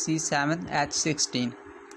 C7H16۔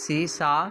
C7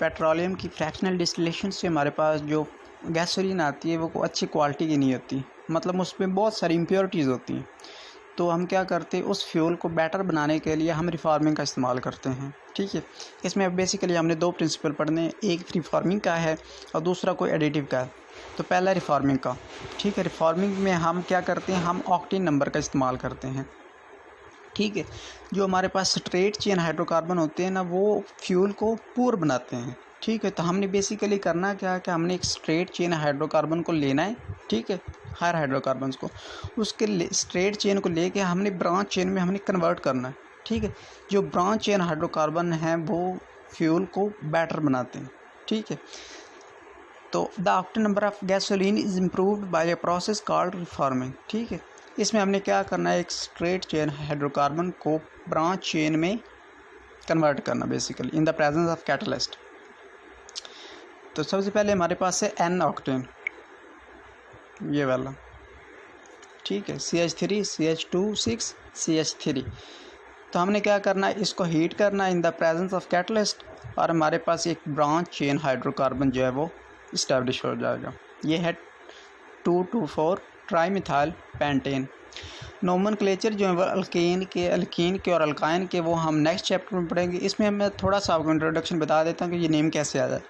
petroleum की fractional distillation से हमारे पास जो गैसोलीन आती है वो अच्छी क्वालिटी की नहीं होती, मतलब उसमें बहुत सारी इम्प्योरिटीज़ होती हैं। तो हम क्या करते हैं, उस फ्यूल को बेटर बनाने के लिए हम रिफॉर्मिंग का इस्तेमाल करते हैं। ठीक है, इसमें बेसिकली हमने दो प्रिंसिपल पढ़ने हैं, एक रिफॉर्मिंग का है और दूसरा कोई एडिटिव का है। तो पहला रिफॉर्मिंग का। ठीक है, रिफॉर्मिंग में हम क्या करते हैं, हम ऑक्टेन नंबर का इस्तेमाल करते हैं। ठीक है, जो हमारे पास स्ट्रेट चेन हाइड्रोकार्बन होते हैं ना, वो फ्यूल को पूर बनाते हैं। ठीक है, तो हमने बेसिकली करना क्या है कि हमने एक स्ट्रेट चेन हाइड्रोकार्बन को लेना है। ठीक है, हायर हाइड्रोकार्बन्स को, उसके स्ट्रेट चेन को लेके हमने ब्रांच चेन में हमने कन्वर्ट करना है। ठीक है, जो ब्रांच चेन हाइड्रोकार्बन हैं वो फ्यूल को बेटर बनाते हैं। ठीक है, तो the octane number of gasoline is improved by a process called reforming. ठीक है, इसमें हमने क्या करना है, एक स्ट्रेट चेन हाइड्रोकार्बन को ब्रांच चेन में कन्वर्ट करना basically in the presence of catalyst. तो सबसे पहले हमारे पास है एन ऑक्टेन, ये वाला। ठीक है, CH3 CH2 CH3। तो हमने क्या करना है, इसको हीट करना इन द प्रेजेंस ऑफ कैटलिस्ट और हमारे पास एक ब्रांच चेन हाइड्रोकार्बन जो है वो इस्टेब्लिश हो जाएगा। ये है 2,2,4 ट्राईमिथाइल पेंटेन। नोमेनक्लेचर जो है वो अल्कीन के और अल्काइन के वो हम नेक्स्ट चैप्टर में पढ़ेंगे। इसमें मैं थोड़ा सा आपको इंट्रोडक्शन बता देता हूँ कि ये नेम कैसे आ जाए।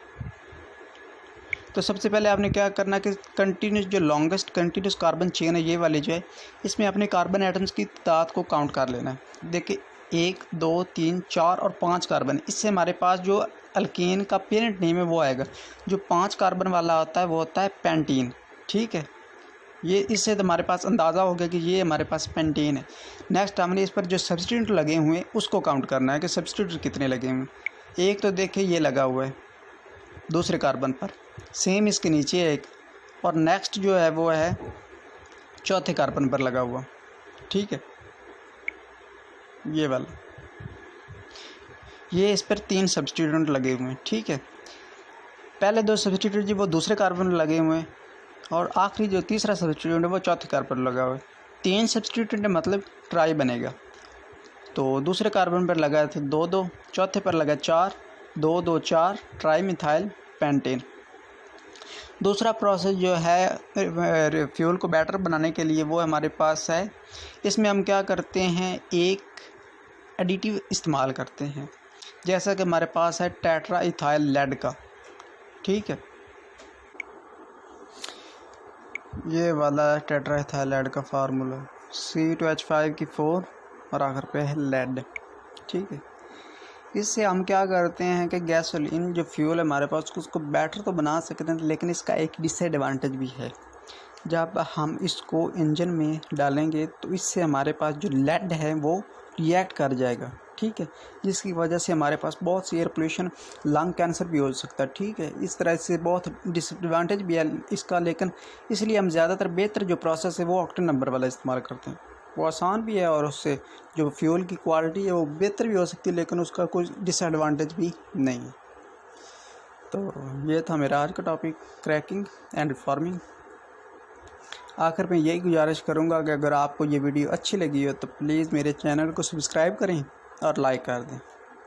तो सबसे पहले आपने क्या करना कि कंटिन्यूस जो लॉन्गेस्ट कंटिन्यूस कार्बन चेन है ये वाली जो है, इसमें अपने कार्बन एटम्स की तादाद को काउंट कर लेना है। देखिए 1 2 3 4 और 5 कार्बन, इससे हमारे पास जो अल्कीन का पेरेंट नेम है वो आएगा। जो 5 कार्बन वाला होता है वो होता है पेंटीन। ठीक है, ये इससे तो हमारे पास अंदाज़ा हो गया कि ये हमारे पास पेंटीन है। नेक्स्ट हमने इस पर जो सब्स्टिट्यूट लगे हुए हैं उसको काउंट करना है कि सब्स्टिट्यूट कितने लगे हुए हैं। एक तो देखिए ये लगा हुआ है दूसरे कार्बन पर, सेम इसके नीचे एक, और नेक्स्ट जो है वो है चौथे कार्बन पर लगा हुआ। ठीक है, ये वाला, ये इस पर 3 सब्स्टिट्यूट लगे हुए हैं। ठीक है, पहले 2 सब्स्टिट्यूट जी वो दूसरे कार्बन पर लगे हुए हैं और आखिरी जो तीसरा सब्स्टिट्यूट है वो चौथे कार्बन पर लगा हुआ है। 3 सब्स्टिट्यूट मतलब ट्राई बनेगा। तो दूसरे कार्बन पर लगा था 2 2, चौथे पर लगा 4 2 2 4 ट्राईमिथाइल पेंटेन। दूसरा प्रोसेस जो है फ्यूल को बेटर बनाने के लिए वो हमारे पास है, इसमें हम क्या करते हैं, एक एडिटिव इस्तेमाल करते हैं, जैसा कि हमारे पास है टेट्रा इथाइल लेड का। ठीक है, ये वाला टेट्रा इथाइल लेड का फार्मूला C2H5 की 4 और आखिर पे है लेड। ठीक है, इससे हम क्या करते हैं कि गैसोलीन जो फ्यूल है हमारे पास उसको बेटर तो बना सकते हैं, लेकिन इसका एक डिसएडवांटेज भी है। जब हम इसको इंजन में डालेंगे तो इससे हमारे पास जो लेड है वो रिएक्ट कर जाएगा। ठीक है, जिसकी वजह से हमारे पास बहुत सी एयर पोल्यूशन, लंग कैंसर भी हो सकता है। ठीक है, इस तरह से बहुत डिसएडवांटेज भी है इसका, लेकिन इसलिए हम ज़्यादातर बेहतर जो प्रोसेस है वो ऑक्टेन नंबर वाला इस्तेमाल करते हैं। वो आसान भी है और उससे जो फ्यूल की क्वालिटी है वो बेहतर भी हो सकती है, लेकिन उसका कोई डिसएडवांटेज भी नहीं है। तो ये था मेरा आज का टॉपिक, क्रैकिंग एंड रिफॉर्मिंग। आखिर में यही गुजारिश करूँगा कि अगर आपको ये वीडियो अच्छी लगी हो तो प्लीज़ मेरे चैनल को सब्सक्राइब करें और लाइक कर दें।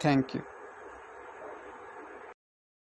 Thank you.